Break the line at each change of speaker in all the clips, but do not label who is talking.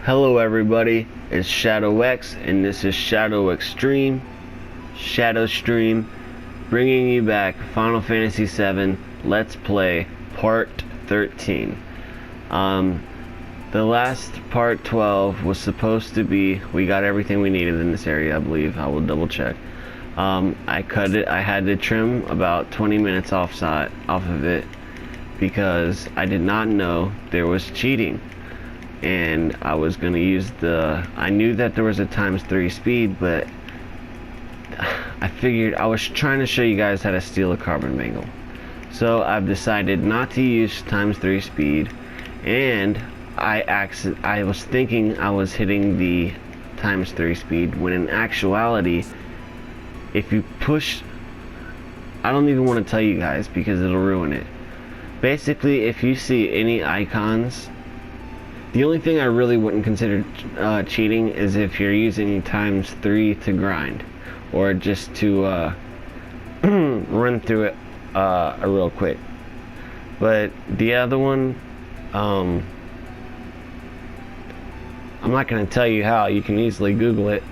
Hello everybody, it's Shadow X, and this is Shadow Extreme, Shadow Stream, bringing you back Final Fantasy VII Let's Play Part 13. The last Part 12 was supposed to be, we got everything we needed in this area, I believe. I will double check. I cut it, I had to trim about 20 minutes off of it because I did not know there was cheating. And I was going to use I knew that there was a ×3 speed, but I figured I was trying to show you guys how to steal a carbon bangle. So I've decided not to use ×3 speed, and I was thinking I was hitting the ×3 speed, when in actuality, if you push, I don't even want to tell you guys because it'll ruin it. Basically, if you see any icons, the only thing I really wouldn't consider cheating is if you're using ×3 to grind, or just to run through it real quick. But the other one, I'm not going to tell you how. You can easily Google it,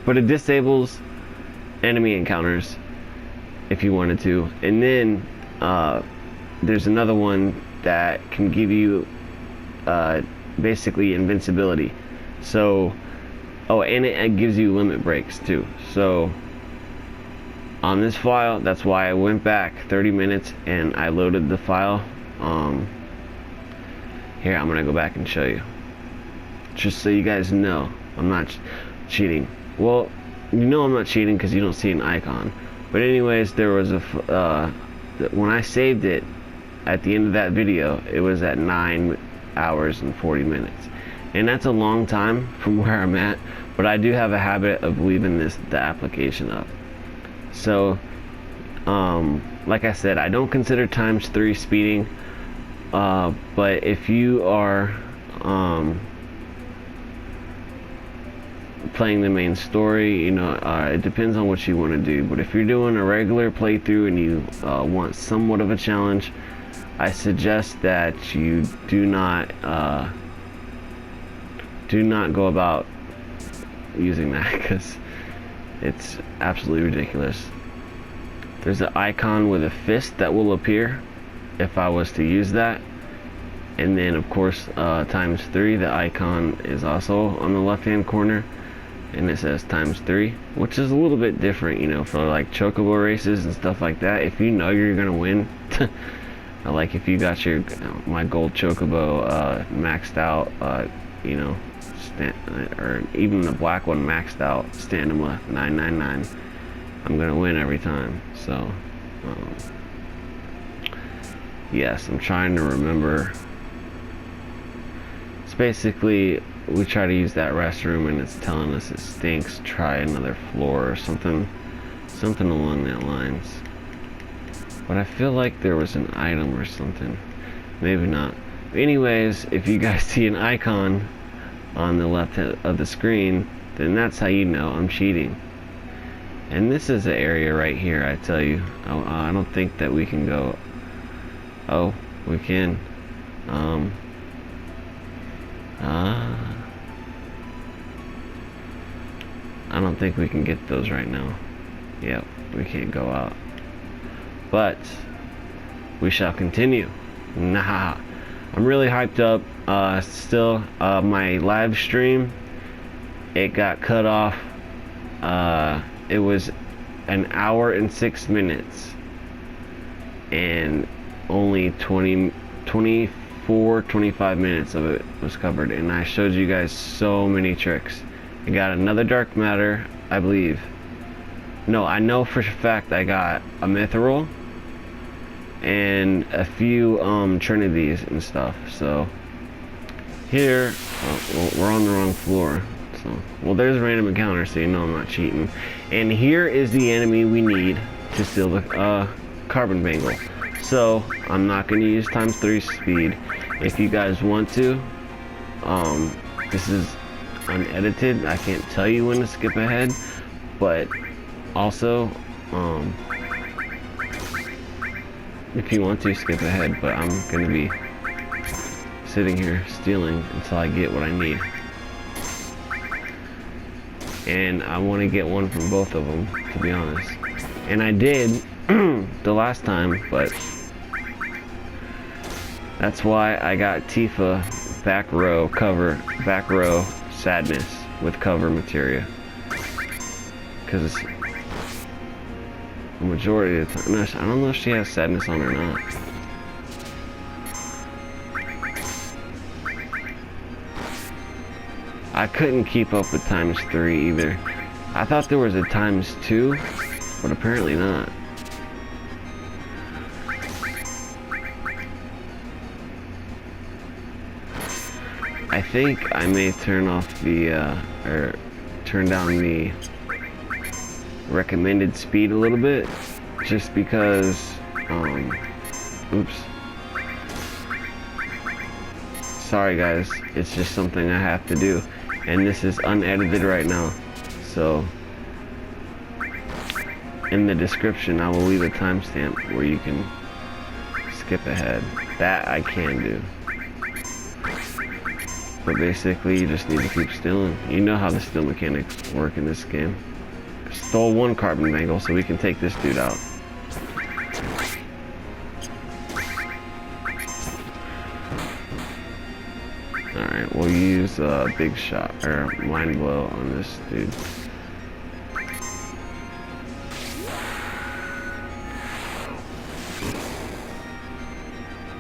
but it disables enemy encounters if you wanted to. And then there's another one that can give you basically invincibility. So, and it gives you limit breaks too. So on this file, that's why I went back 30 minutes and I loaded the file. Here, I'm gonna go back and show you, just so you guys know I'm not cheating. Well, you know I'm not cheating because you don't see an icon. But anyways, there was when I saved it at the end of that video, it was at 9 hours and 40 minutes, and that's a long time from where I'm at, but I do have a habit of leaving the application up. So like I said, I don't consider ×3 speeding, but if you are playing the main story, you know, it depends on what you want to do. But if you're doing a regular playthrough and you want somewhat of a challenge, I suggest that you do not go about using that, because it's absolutely ridiculous. There's an icon with a fist that will appear if I was to use that, and then of course ×3, the icon is also on the left hand corner, and it says ×3, which is a little bit different, you know, for like chocobo races and stuff like that. If you know you're gonna win, like if you got my gold chocobo maxed out, you know, or even the black one maxed out, Stamina 999, I'm gonna win every time. So yes, I'm trying to remember. It's basically, we try to use that restroom and it's telling us it stinks, try another floor or something along that lines. But I feel like there was an item or something. Maybe not. But anyways, if you guys see an icon on the left of the screen, then that's how you know I'm cheating. And this is the area right here, I tell you. I don't think that we can go. Oh, we can. I don't think we can get those right now. Yep, we can't go out. But we shall continue. Nah, I'm really hyped up. Still, my live stream, it got cut off. It was an hour and 6 minutes, and only 25 minutes of it was covered, and I showed you guys so many tricks. I got another dark matter, I believe. No, I know for a fact I got a mithril and a few trinities and stuff. So here, we're on the wrong floor. So, well, there's a random encounter, so you know I'm not cheating. And here is the enemy we need to steal the carbon bangle. So I'm not going to use ×3 speed. If you guys want to, this is unedited. I can't tell you when to skip ahead, but also if you want to skip ahead, but I'm gonna be sitting here stealing until I get what I need. and I want to get one from both of them, to be honest. And I did the last time, but that's why I got Tifa back row sadness with cover materia, because the majority of the time, no, I don't know if she has sadness on or not. I couldn't keep up with ×3 either. I thought there was a ×2, but apparently not. I think I may turn off the, or turn down the recommended speed a little bit, just because, oops. Sorry guys, it's just something I have to do. And this is unedited right now, so in the description I will leave a timestamp where you can skip ahead. That I can do. But basically you just need to keep stealing. You know how the steal mechanics work in this game. Stole one carbon bangle so we can take this dude out. Alright, we'll use a big shot, or mind blow on this dude.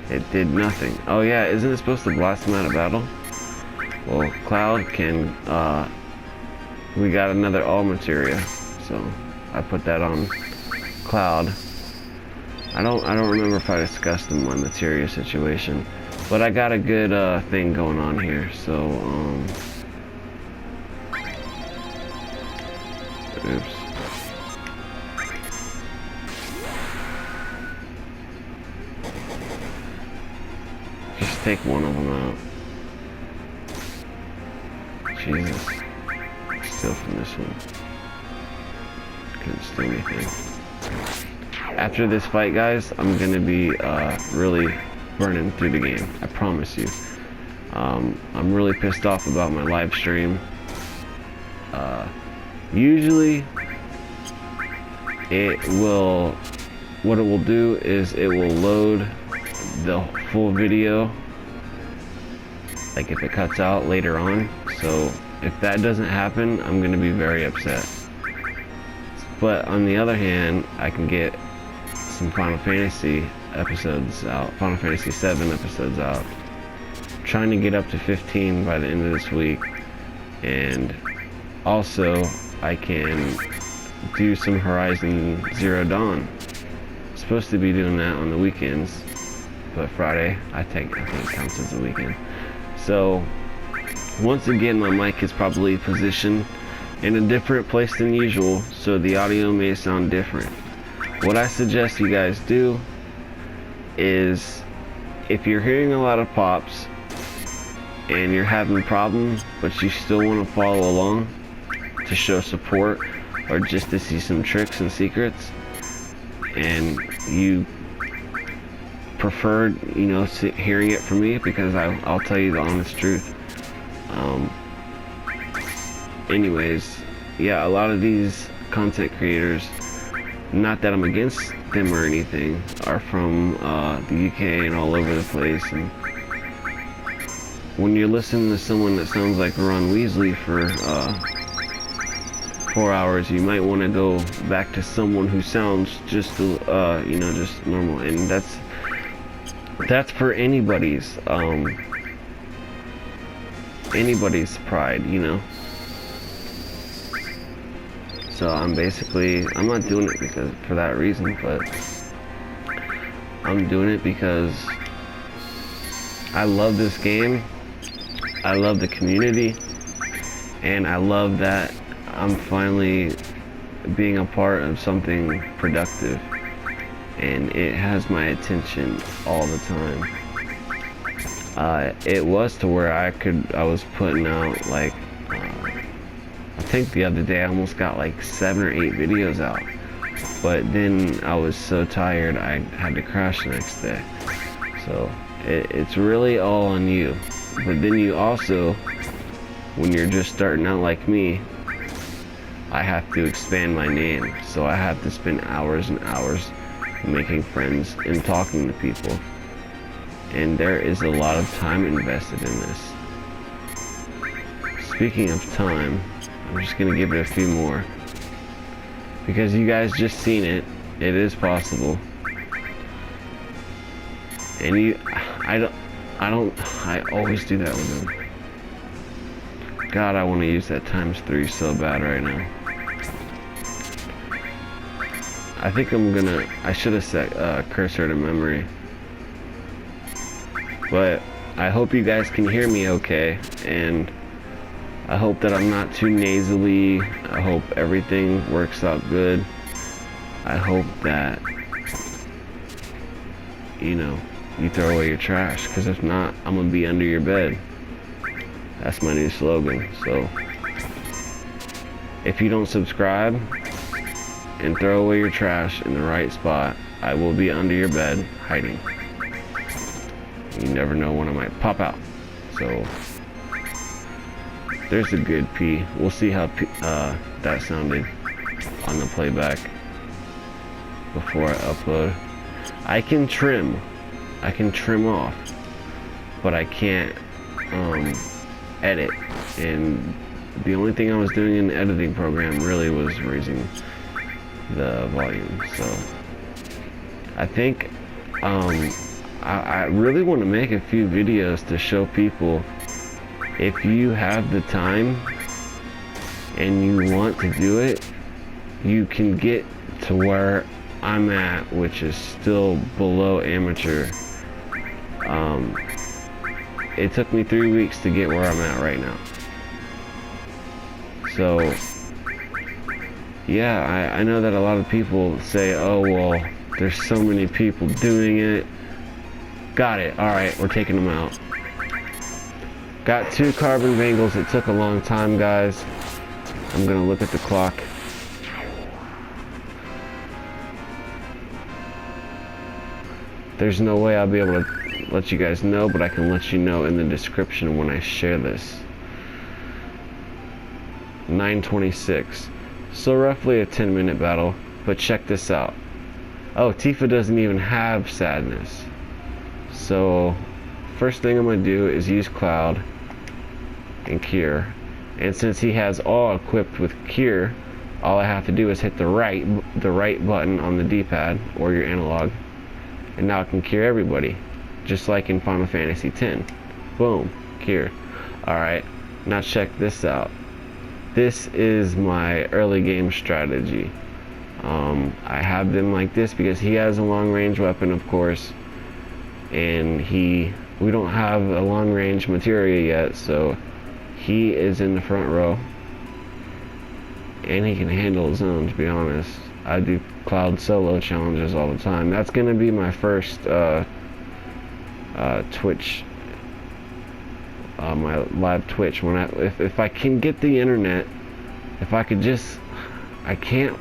It did nothing. Oh yeah, isn't it supposed to blast him out of battle? Well, Cloud can, we got another all materia, so I put that on Cloud. I don't remember if I discussed my materia situation. But I got a good thing going on here, so oops. Just take one of them out. Jesus. Steal from this one. Couldn't steal anything. After this fight, guys, I'm gonna be really burning through the game, I promise you. I'm really pissed off about my live stream. Usually what it will do is it will load the full video, like if it cuts out later on. So if that doesn't happen, I'm gonna be very upset. But on the other hand, I can get some Final Fantasy episodes out, Final Fantasy 7 episodes out. I'm trying to get up to 15 by the end of this week, and also I can do some Horizon Zero Dawn. I'm supposed to be doing that on the weekends, but Friday I think it counts as a weekend. So once again, my mic is probably positioned in a different place than usual, so the audio may sound different. What I suggest you guys do is, if you're hearing a lot of pops and you're having problems but you still want to follow along to show support or just to see some tricks and secrets, and you prefer, you know, hearing it from me, because I'll tell you the honest truth. Anyways, yeah, a lot of these content creators, not that I'm against them or anything, are from the UK and all over the place, and when you're listening to someone that sounds like Ron Weasley for 4 hours, you might want to go back to someone who sounds just you know, just normal. And that's for anybody's pride, you know. So I'm not doing it because for that reason, but I'm doing it because I love this game, I love the community, and I love that I'm finally being a part of something productive, and it has my attention all the time. It was to where I was putting out like, I think the other day I almost got like 7 or 8 videos out, but then I was so tired I had to crash the next day. So it's really all on you. But then you also, when you're just starting out like me, I have to expand my name, so I have to spend hours and hours making friends and talking to people. And there is a lot of time invested in this. Speaking of time, I'm just gonna give it a few more. Because you guys just seen it. It is possible. And I always do that with them. God, I want to use that ×3 so bad right now. I think I should have set cursor to memory. But I hope you guys can hear me okay, and I hope that I'm not too nasally. I hope everything works out good. I hope that, you know, you throw away your trash, because if not, I'm gonna be under your bed. That's my new slogan. So if you don't subscribe and throw away your trash in the right spot, I will be under your bed hiding. You never know when I might pop out. So there's a good P. We'll see how that sounded on the playback before I upload. I can trim off, but I can't edit. And the only thing I was doing in the editing program really was raising the volume. So I think I really want to make a few videos to show people, if you have the time and you want to do it, you can get to where I'm at, which is still below amateur. It took me 3 weeks to get where I'm at right now. So yeah, I know that a lot of people say, oh well, there's so many people doing it. Got it. Alright, we're taking them out. Got 2 carbon bangles. It took a long time, guys. I'm gonna look at the clock. There's no way I'll be able to let you guys know, but I can let you know in the description when I share this. 9:26. So roughly a 10-minute battle, but check this out. Oh, Tifa doesn't even have sadness. So first thing I'm gonna do is use Cloud and Cure. And since he has all equipped with Cure, all I have to do is hit the right button on the D-pad or your analog, and now I can cure everybody, just like in Final Fantasy X. Boom, cure. Alright, now check this out. This is my early game strategy. I have them like this because he has a long range weapon, of course, and we don't have a long range materia yet, so he is in the front row, and he can handle his own, to be honest. I do Cloud solo challenges all the time. That's gonna be my first Twitch, my live Twitch. If I can get the internet, if I could just, I can't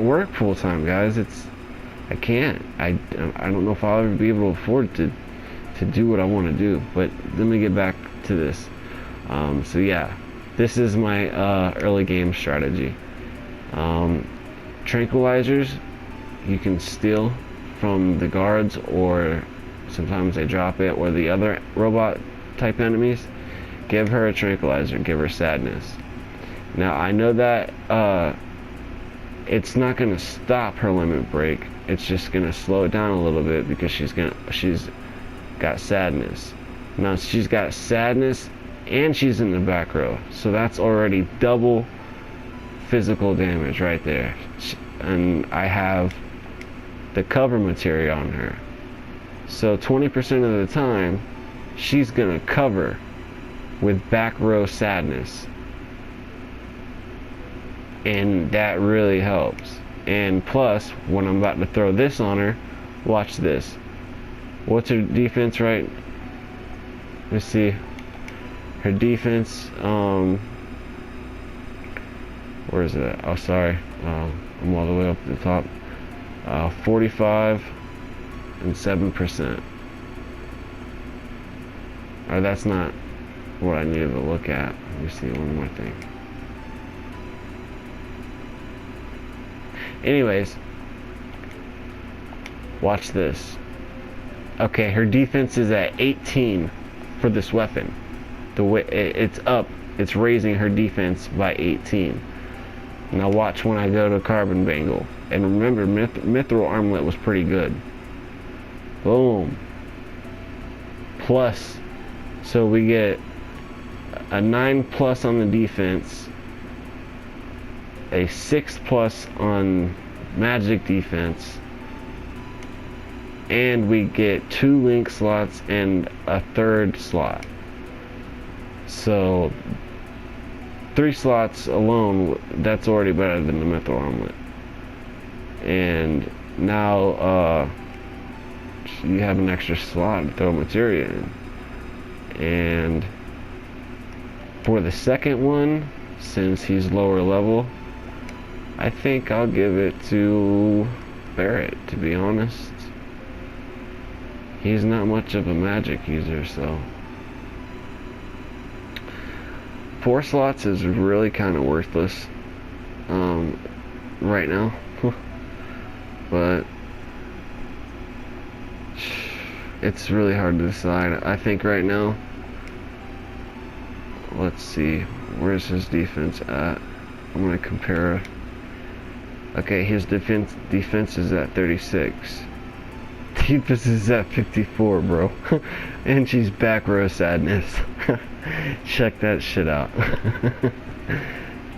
work full time, guys. I can't. I don't know if I'll ever be able to afford to do what I want to do. But let me get back to this. So yeah, this is my early game strategy. Tranquilizers you can steal from the guards, or sometimes they drop it, or the other robot type enemies. Give her a tranquilizer, give her sadness. Now I know that it's not gonna stop her limit break, it's just gonna slow it down a little bit because she's got sadness. Now she's got sadness and she's in the back row, so that's already double physical damage right there. And I have the cover materia on her, so 20% of the time she's gonna cover with back row sadness, and that really helps. And plus, when I'm about to throw this on her, watch this. What's her defense, right? Let's see. Her defense, where is it at? Oh, sorry. I'm all the way up at the top. 45 and 7%. Or that's not what I needed to look at. Let me see one more thing. Anyways, watch this. Okay, her defense is at 18 for this weapon. The way it's up, it's raising her defense by 18. Now watch when I go to Carbon Bangle. And remember, Mithril Armlet was pretty good. Boom. Plus, so we get a 9 plus on the defense, a 6 plus on magic defense, and we get 2 link slots and a 3rd slot. So 3 slots alone, that's already better than the Mithril Armlet. And now you have an extra slot to throw materia in. And for the second one, since he's lower level, I think I'll give it to Barrett, to be honest. He's not much of a magic user, so 4 slots is really kind of worthless right now. But it's really hard to decide. I think right now, let's see, where's his defense at? I'm gonna compare. Okay, his defense is at 36. Defense is at 54, bro. And she's back row sadness. Check that shit out.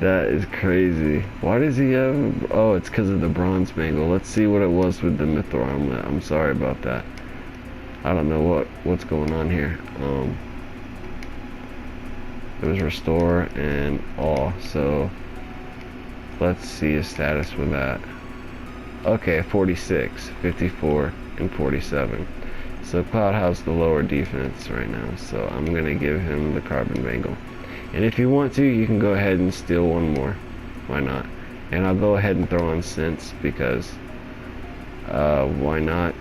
That is crazy. Why does he have... Oh, it's because of the bronze bangle. Let's see what it was with the Mithril Armlet. I'm sorry about that. I don't know what's going on here. It was restore and all. So let's see his status with that. Okay, 46, 54, and 47. So Cloud has the lower defense right now, so I'm going to give him the Carbon Bangle. And if you want to, you can go ahead and steal one more. Why not? And I'll go ahead and throw on Sense, because why not?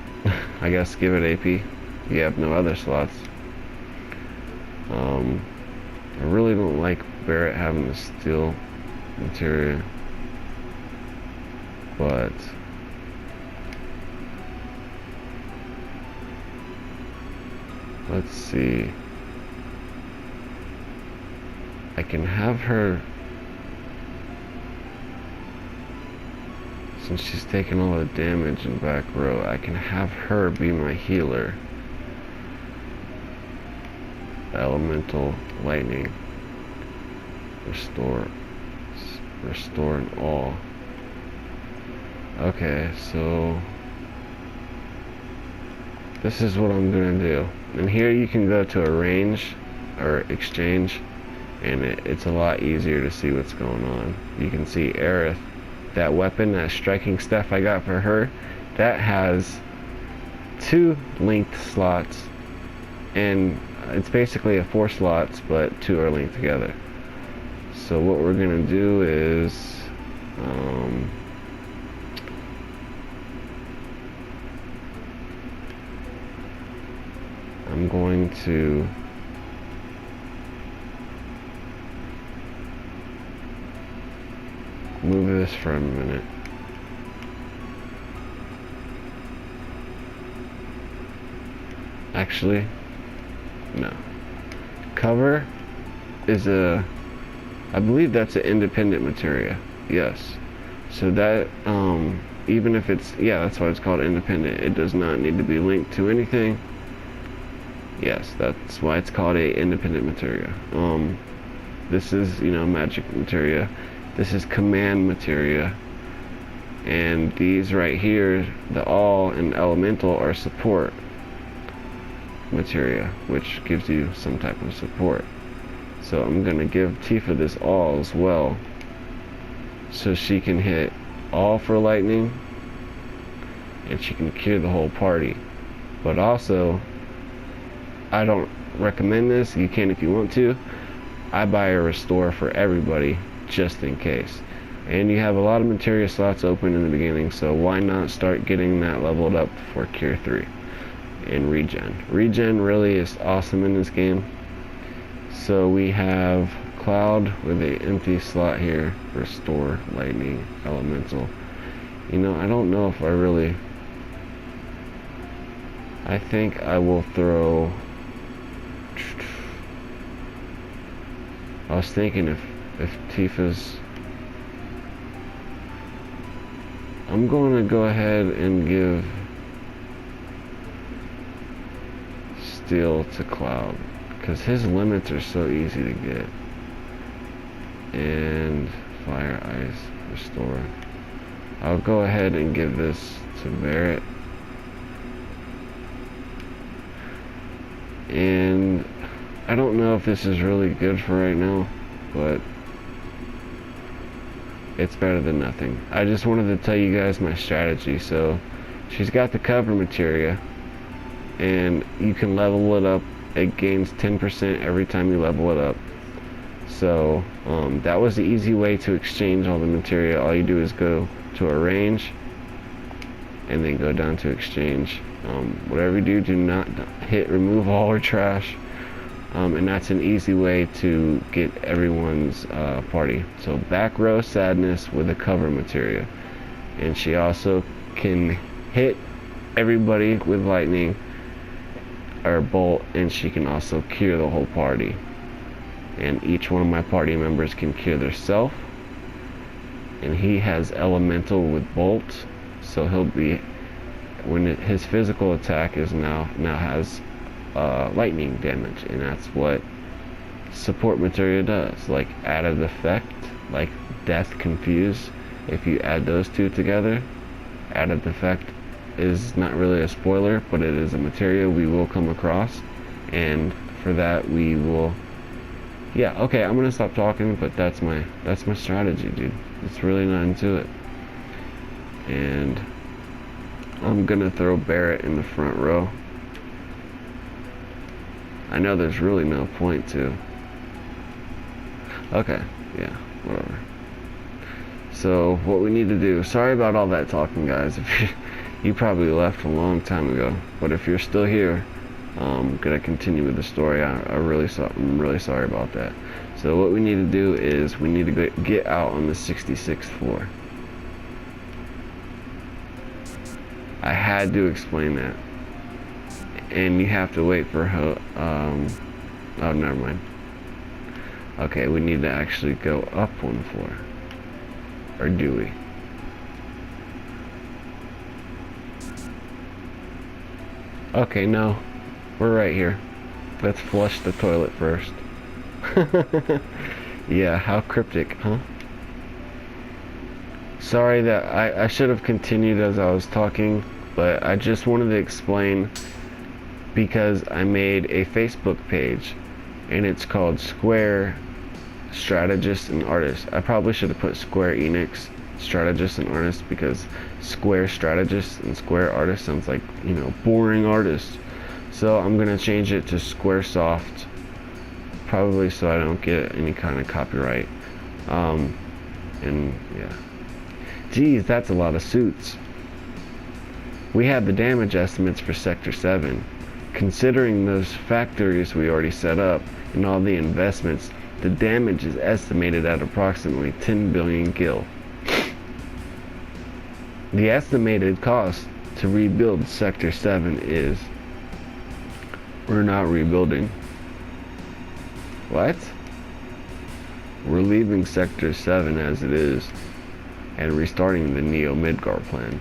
I guess give it AP. You have no other slots. I really don't like Barrett having to steal materia, but let's see. I can have her, since she's taking all the damage in back row, I can have her be my healer. Elemental lightning, restore and all. Okay, so this is what I'm gonna do. And here you can go to arrange or exchange, and it's a lot easier to see what's going on. You can see Aerith, that weapon, that striking stuff I got for her, that has 2 linked slots, and it's basically a 4 slots, but 2 are linked together. So what we're gonna do is I'm going to move this for a minute. Actually, no. Cover is I believe that's an independent materia. Yes. So that, even if it's, yeah, that's why it's called independent. It does not need to be linked to anything. Yes, that's why it's called a independent materia. This is, magic materia. This is command materia. And these right here, the all and elemental, are support materia, which gives you some type of support. So I'm gonna give Tifa this all as well, so she can hit all for lightning, and she can cure the whole party. But also, I don't recommend this. You can if you want to. I buy a restore for everybody, just in case. And you have a lot of materia slots open in the beginning, so why not start getting that leveled up for Cure 3 and Regen. Regen really is awesome in this game. So we have Cloud with an empty slot here, Restore, Lightning, Elemental. You know, I don't know if I really... I think I will throw... I was thinking if Tifa's... I'm going to go ahead and give Steel to Cloud, because his limits are so easy to get. And Fire, Ice, Restore. I'll go ahead and give this to Barrett. And I don't know if this is really good for right now, but it's better than nothing. I just wanted to tell you guys my strategy. So she's got the cover materia, and you can level it up. It gains 10% every time you level it up. So that was the easy way to exchange all the materia. All you do is go to arrange and then go down to exchange. Whatever you do, do not hit remove all or trash. And that's an easy way to get everyone's party. So back row Sadness with a cover materia, and she also can hit everybody with lightning or bolt, and she can also cure the whole party. And each one of my party members can cure theirself. And he has elemental with bolt, so he'll be, when his physical attack is now has lightning damage, and that's what support materia does. Like added effect, like death confuse. If you add those two together, added effect is not really a spoiler, but it is a materia we will come across, and for that we will. Yeah, okay, I'm gonna stop talking, but that's my strategy, dude. It's really not into it. And I'm gonna throw Barrett in the front row. I know there's really no point to. Okay, yeah, whatever. So what we need to do, sorry about all that talking, guys. If you probably left a long time ago, but if you're still here, I'm gonna continue with the story. I'm really sorry about that. So what we need to do is we need to get out on the 66th floor. I had to explain that, and you have to wait for her. Oh, never mind. Okay, we need to actually go up one floor, or do we? Okay, no. We're right here. Let's flush the toilet first. Yeah, how cryptic, huh? Sorry that I should have continued as I was talking, but I just wanted to explain, because I made a Facebook page and it's called Square Strategists and Artists. I probably should have put Square Enix Strategists and Artists, because Square Strategists and Square Artists sounds like, you know, boring artists. So I'm gonna change it to Squaresoft, probably so I don't get any kind of copyright. And yeah, geez, that's a lot of suits. We have the damage estimates for Sector 7. Considering those factories we already set up and all the investments, the damage is estimated at approximately 10 billion gil. The estimated cost to rebuild Sector 7 is... We're not rebuilding. What? We're leaving Sector 7 as it is and restarting the Neo Midgar plan.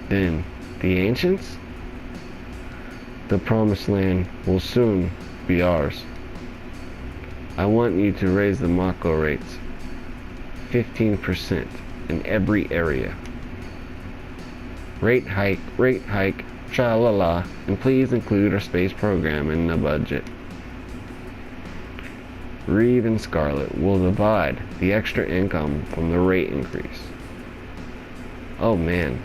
Then, the Ancients? The Promised Land will soon be ours. I want you to raise the Mako rates 15% in every area. Rate hike, tra-la-la, and please include our space program in the budget. Reeve and Scarlet will divide the extra income from the rate increase. Oh man.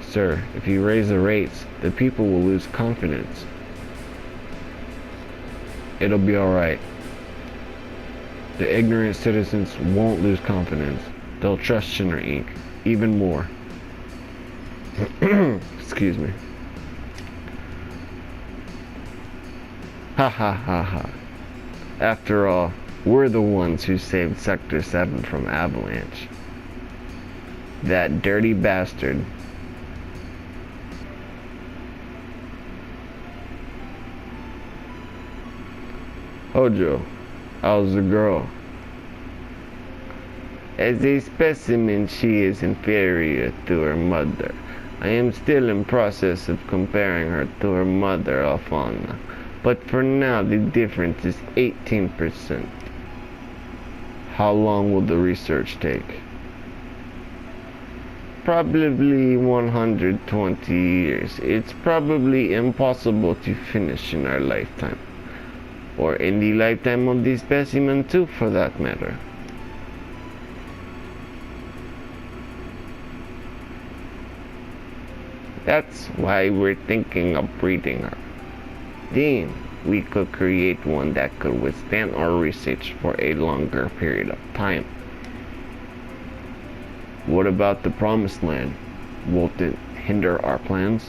Sir, if you raise the rates, the people will lose confidence. It'll be alright. The ignorant citizens won't lose confidence. They'll trust Shinra Inc. even more. Excuse me. Ha ha ha ha. After all, We're the ones who saved Sector 7 from avalanche. That dirty bastard. Hojo, how's the girl? As a specimen, she is inferior to her mother. I am still in process of comparing her to her mother, Alfana. But for now, the difference is 18%. How long will the research take? Probably 120 years. It's probably impossible to finish in our lifetime. Or in the lifetime of the specimen too, for that matter. That's why we're thinking of breeding her. Then we could create one that could withstand our research for a longer period of time. What about the Promised Land? Won't it hinder our plans?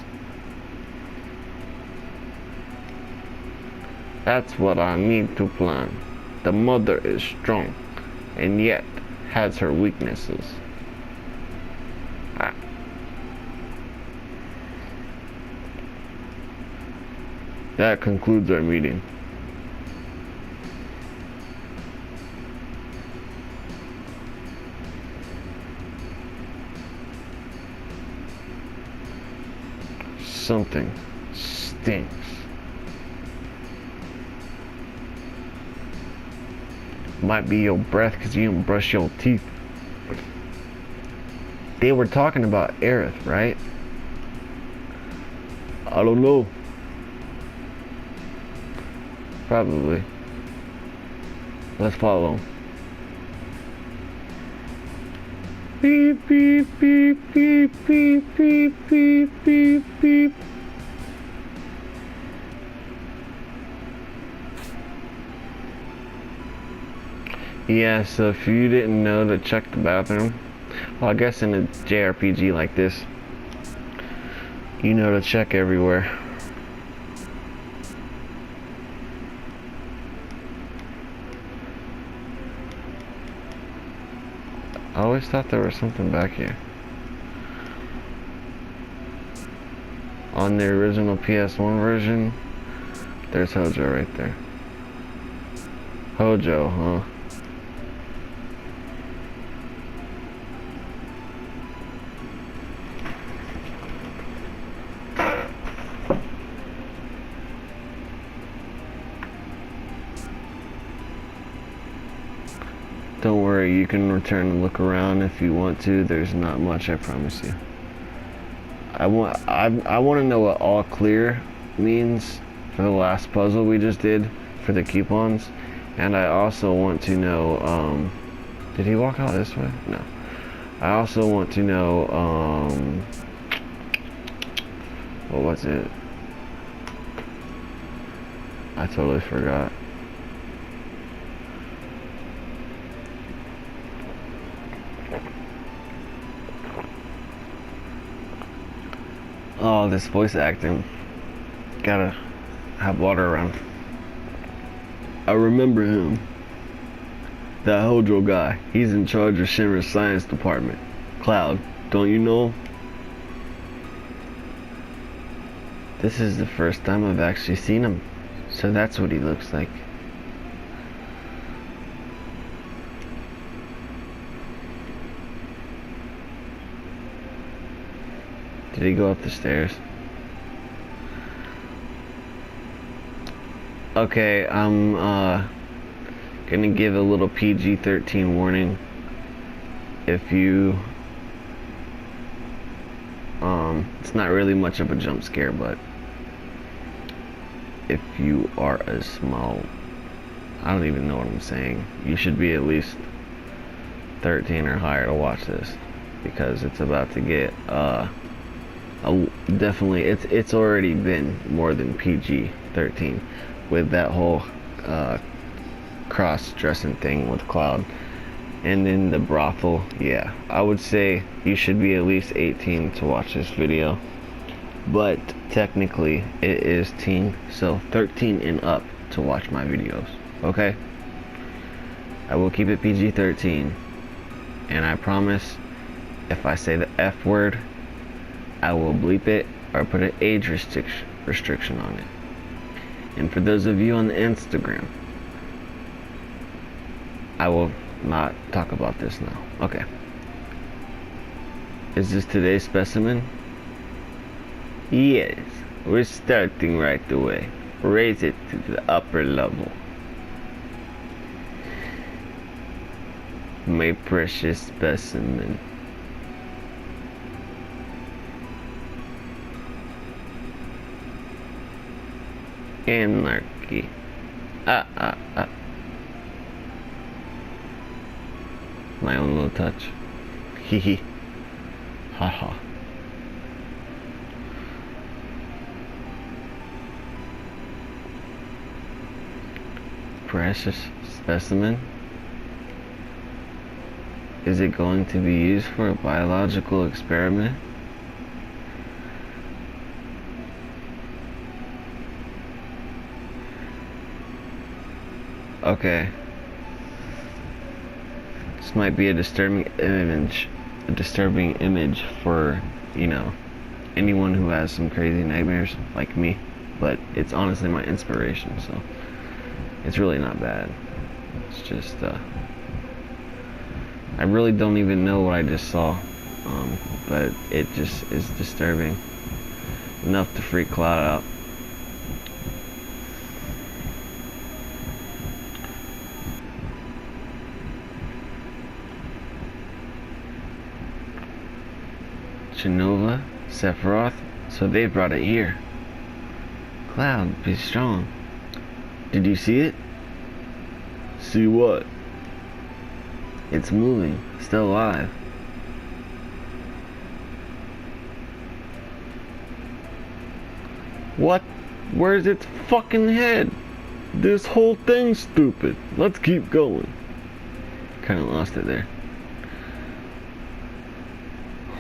That's what I need to plan. The mother is strong, and yet has her weaknesses. That concludes our meeting. Something stinks. Might be your breath because you didn't brush your teeth. They were talking about Aerith, right? I don't know. Probably. Let's follow. Beep, beep, beep, beep, beep, beep, beep, beep, beep. Yeah, so if you didn't know to check the bathroom, well, I guess in a JRPG like this, you know to check everywhere. I always thought there was something back here. On the original PS1 version, there's Hojo right there. Hojo, huh? Don't worry, you can return and look around if you want to. There's not much, I promise you. I want to know what all clear means for the last puzzle we just did for the coupons, and I also want to know. Did he walk out this way? No. I also want to know. What was it? I totally forgot. Oh, this voice acting. Gotta have water around. I remember him. That Hojo guy. He's in charge of Shinra's science department. Cloud, don't you know? This is the first time I've actually seen him. So that's what he looks like. Did he go up the stairs? Okay, I'm gonna give a little PG-13 warning. If you it's not really much of a jump scare, but if you are a small, I don't even know what I'm saying, you should be at least 13 or higher to watch this, because it's about to get definitely, it's already been more than PG-13 with that whole cross-dressing thing with Cloud. And in the brothel, yeah, I would say you should be at least 18 to watch this video. But technically, it is teen, so 13 and up to watch my videos, okay? I will keep it PG-13. And I promise, if I say the F word, I will bleep it or put an age restriction on it. And for those of you on the Instagram, I will not talk about this now. Okay. Is this today's specimen? Yes. We're starting right away. Raise it to the upper level. My precious specimen. Anarchy. My own little touch. Hee hee. Ha ha. Precious specimen? Is it going to be used for a biological experiment? Okay. This might be a disturbing image for, you know, anyone who has some crazy nightmares like me, but it's honestly my inspiration, so it's really not bad. It's just I really don't even know what I just saw, but it just is disturbing enough to freak Cloud out. Genova, Sephiroth, so they brought it here. Cloud, be strong. Did you see it? See what? It's moving, still alive. What? Where's its fucking head? This whole thing's stupid. Let's keep going. Kinda lost it there.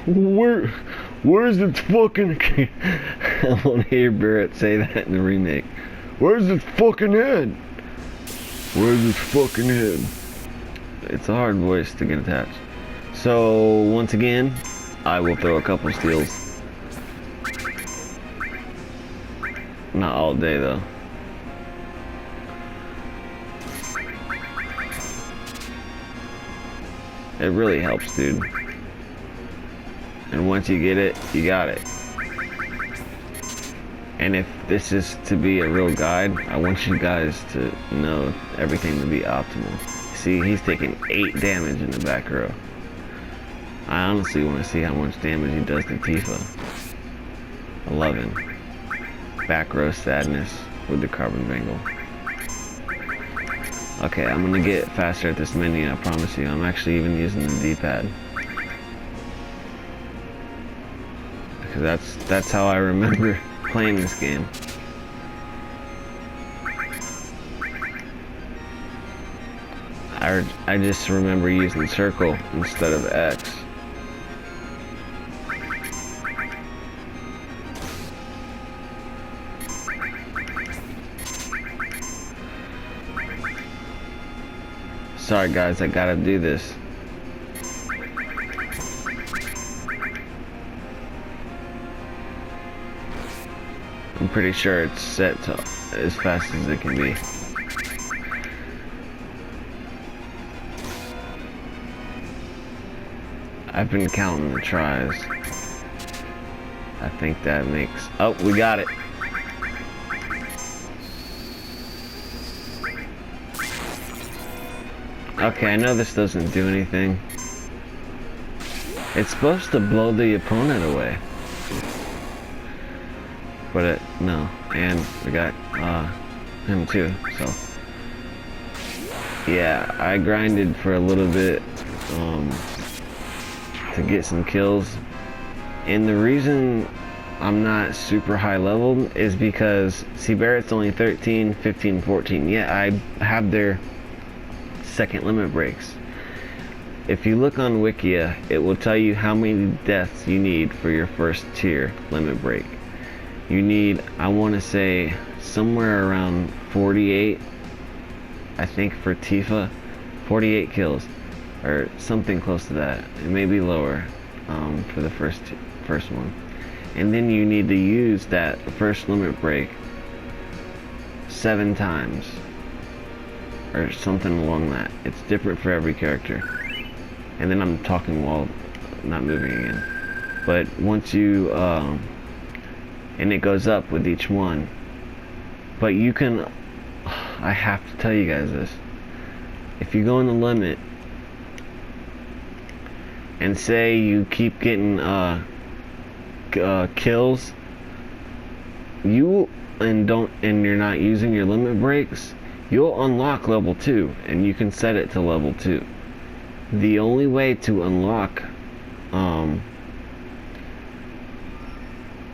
Where's its fucking I want to hear Barrett say that in the remake. Where's its fucking head? Where's its fucking head? It's a hard voice to get attached. So once again, I will throw a couple steals. Not all day though. It really helps, dude. And once you get it, you got it. And if this is to be a real guide, I want you guys to know everything to be optimal. See, he's taking 8 damage in the back row. I honestly want to see how much damage he does to Tifa. 11. Back row sadness with the carbon bangle. Okay, I'm gonna get faster at this menu, I promise you. I'm actually even using the D-pad. Because that's how I remember playing this game. I just remember using circle instead of X. Sorry guys, I gotta do this. I'm pretty sure it's set to as fast as it can be. I've been counting the tries. I think that makes... Oh, we got it. Okay, I know this doesn't do anything. It's supposed to blow the opponent away. But no. And we got him too, so. Yeah, I grinded for a little bit to get some kills. And the reason I'm not super high leveled is because, see, Barrett's only 13, 15, 14. Yeah, I have their second limit breaks. If you look on Wikia, it will tell you how many deaths you need for your first tier limit break. You need, I want to say, somewhere around 48, I think, for Tifa, 48 kills, or something close to that. It may be lower for the first one. And then you need to use that first limit break 7 times, or something along that. It's different for every character. And then I'm talking while not moving again. But once you, and it goes up with each one. But you can, I have to tell you guys this. If you go in the limit, and say you keep getting kills, and you're not using your limit breaks, you'll unlock level 2, and you can set it to level 2. The only way to unlock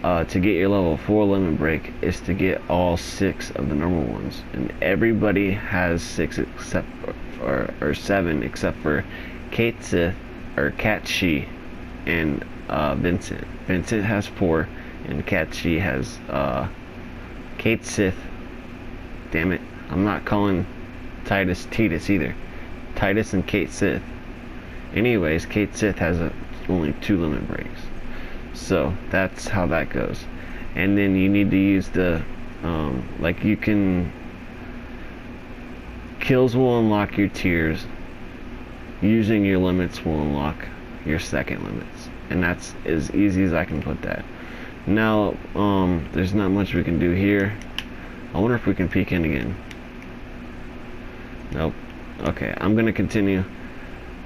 to get your level 4 limit break is to get all 6 of the normal ones, and everybody has 6 except or 7 except for Kate Sith or Cat Shi and Vincent. Vincent has 4 and Cat Shi has Kate Sith. Damn it, I'm not calling Titus either. Titus and Kate Sith. Anyways, Kate Sith has only 2 limit breaks. So that's how that goes. And then you need to use the like, you can, kills will unlock your tiers. Using your limits will unlock your second limits. And that's as easy as I can put that. Now, there's not much we can do here. I wonder if we can peek in again. Nope. Okay, I'm gonna continue.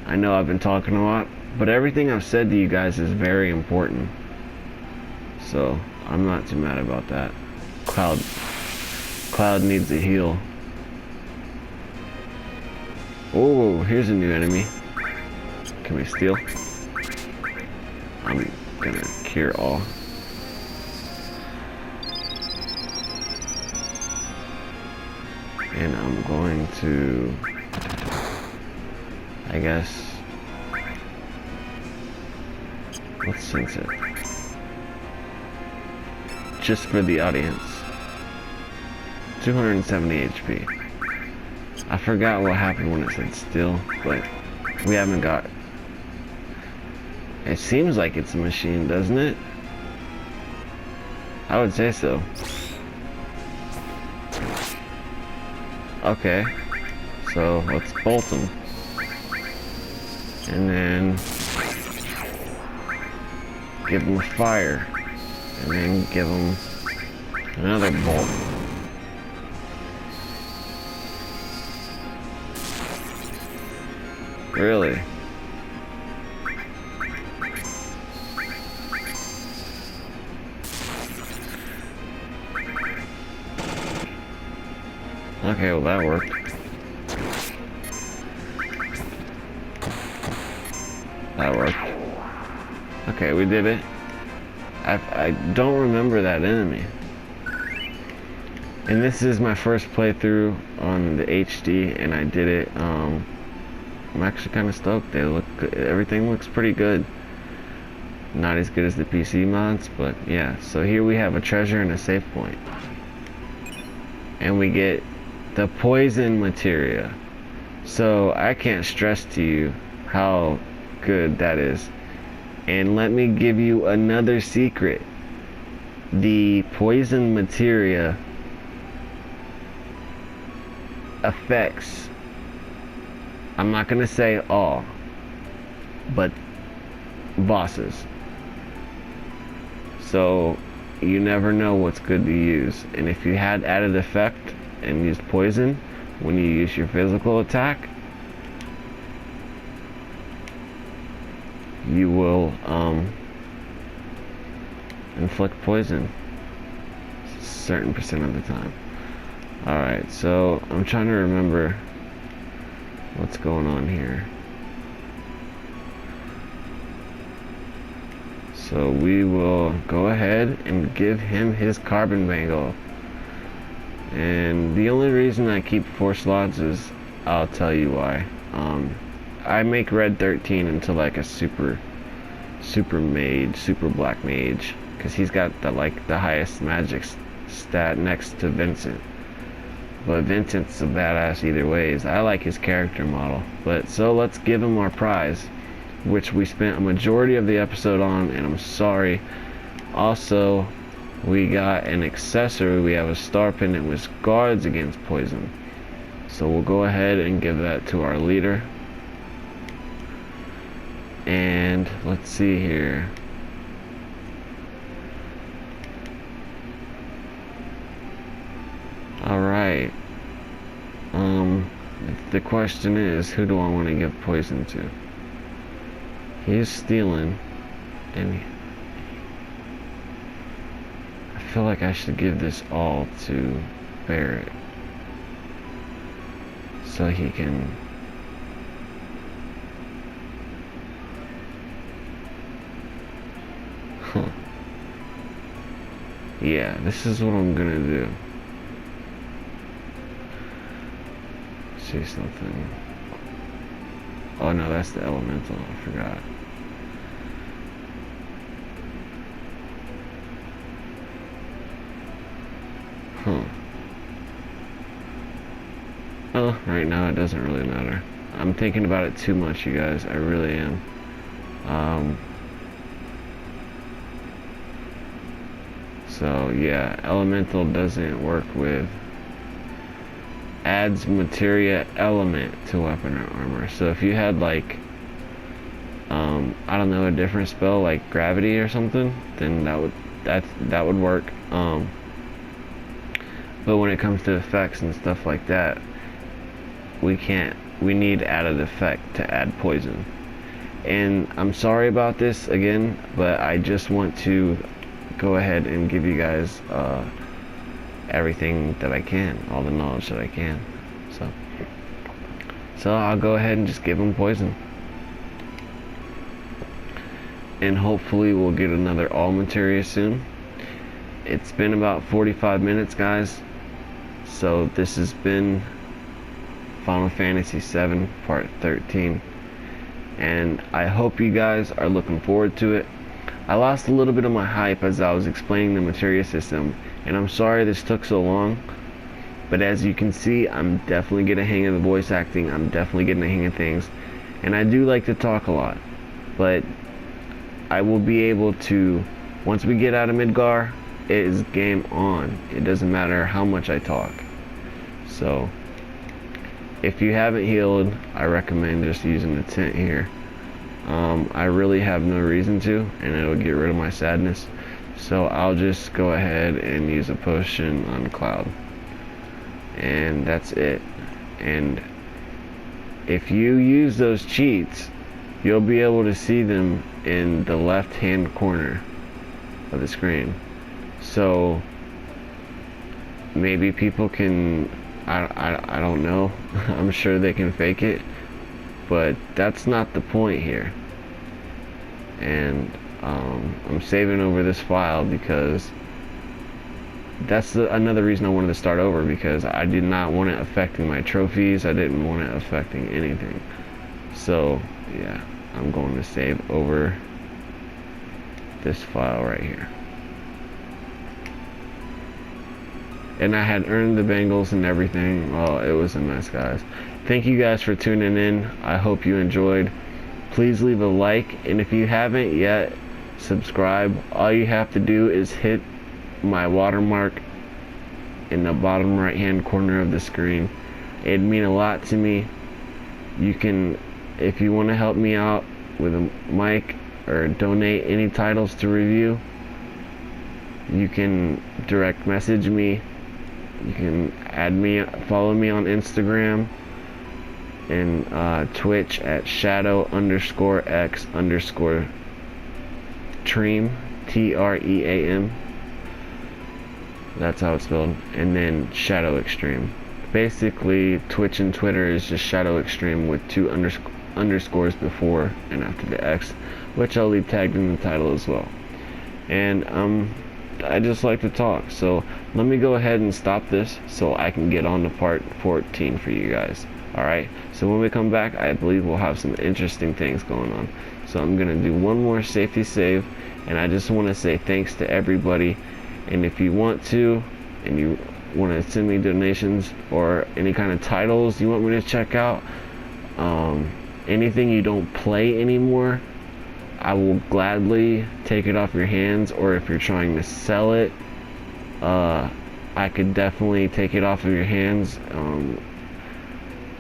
I know I've been talking a lot, but everything I've said to you guys is very important. So, I'm not too mad about that. Cloud needs a heal. Oh, here's a new enemy. Can we steal? I'm gonna cure all. And I'm going to, I guess, let's sense it. Just for the audience. 270 HP. I forgot what happened when it said still, but we haven't got. It seems like it's a machine, doesn't it? I would say so. Okay, so let's bolt them. And then give them a fire. And then give them another bolt. Really? Okay, well that worked. That worked. Okay, we did it. I don't remember that enemy. And this is my first playthrough on the HD, and I did it. I'm actually kind of stoked. Everything looks pretty good. Not as good as the PC mods, but yeah. So here we have a treasure and a save point. And we get the poison materia. So I can't stress to you how good that is. And let me give you another secret. The poison materia affects, I'm not going to say all, but bosses. So you never know what's good to use. And if you had added effect and used poison when you use your physical attack, you will inflict poison a certain percent of the time. Alright, so I'm trying to remember what's going on here. So we will go ahead and give him his carbon bangle. And the only reason I keep 4 slots is, I'll tell you why. I make red 13 into like a super black mage, because he's got the highest magic stat next to Vincent. but Vincent's a badass either ways. I like his character model. But so let's give him our prize, which we spent a majority of the episode on, and I'm sorry. Also, we got an accessory. We have a star pendant which guards against poison. So we'll go ahead and give that to our leader. And let's see here. Alright. The question is, who do I want to give poison to? He's stealing, and I feel like I should give this all to Barrett, so he can yeah, this is what I'm gonna do. See something. Oh no, that's the elemental, I forgot. Oh, right now it doesn't really matter. I'm thinking about it too much, you guys. I really am. So yeah, elemental doesn't work with, adds materia element to weapon or armor. So if you had like I don't know, a different spell like gravity or something, then that would work. But when it comes to effects and stuff like that, we need added effect to add poison. And I'm sorry about this again, but I just want to go ahead and give you guys everything that I can, all the knowledge that I can. So I'll go ahead and just give him poison, and hopefully we'll get another all materia soon. It's been about 45 minutes, guys. So this has been Final Fantasy VII Part 13, and I hope you guys are looking forward to it. I lost a little bit of my hype as I was explaining the materia system, and I'm sorry this took so long, but as you can see, I'm definitely getting a hang of the voice acting. I'm definitely getting a hang of things, and I do like to talk a lot, but I will be able to, once we get out of Midgar, it is game on. It doesn't matter how much I talk. So if you haven't healed, I recommend just using the tent here. I really have no reason to, and it'll get rid of my sadness. So I'll just go ahead and use a potion on Cloud, and that's it. And if you use those cheats, you'll be able to see them in the left hand corner of the screen. So maybe people can, I don't know, I'm sure they can fake it, but that's not the point here. And I'm saving over this file because that's another reason I wanted to start over, because I did not want it affecting my trophies. I didn't want it affecting anything. So yeah, I'm going to save over this file right here. And I had earned the bangles and everything. Oh, it was a mess, guys. Thank you guys for tuning in. I hope you enjoyed. Please leave a like, and if you haven't yet, subscribe. All you have to do is hit my watermark in the bottom right hand corner of the screen. It'd mean a lot to me. You can, if you want to help me out with a mic or donate any titles to review, you can direct message me. You can add me, follow me on Instagram and Twitch at shadow_x_tream, TREAM. That's how it's spelled. And then Shadow Extreme. Basically, Twitch and Twitter is just Shadow Extreme with two underscores before and after the X, which I'll leave tagged in the title as well. And I just like to talk, so let me go ahead and stop this so I can get on to part 14 for you guys. Alright, so when we come back, I believe we'll have some interesting things going on. So I'm gonna do one more safety save, and I just want to say thanks to everybody. And if you want to, and you want to send me donations or any kind of titles you want me to check out, anything you don't play anymore, I will gladly take it off your hands. Or if you're trying to sell it, I could definitely take it off of your hands.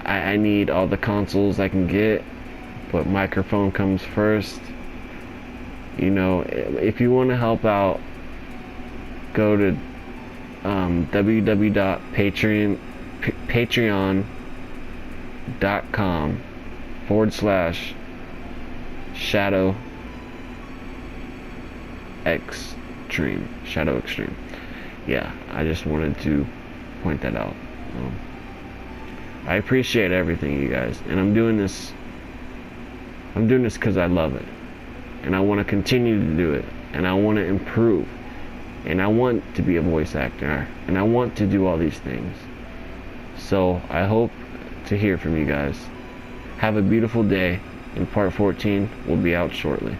I need all the consoles I can get, but microphone comes first. You know, if you want to help out, go to www.patreon.com/Shadow Extreme. Yeah, I just wanted to point that out. I appreciate everything, you guys, and I'm doing this because I love it, and I want to continue to do it, and I want to improve, and I want to be a voice actor, and I want to do all these things. So I hope to hear from you guys. Have a beautiful day, and part 14 will be out shortly.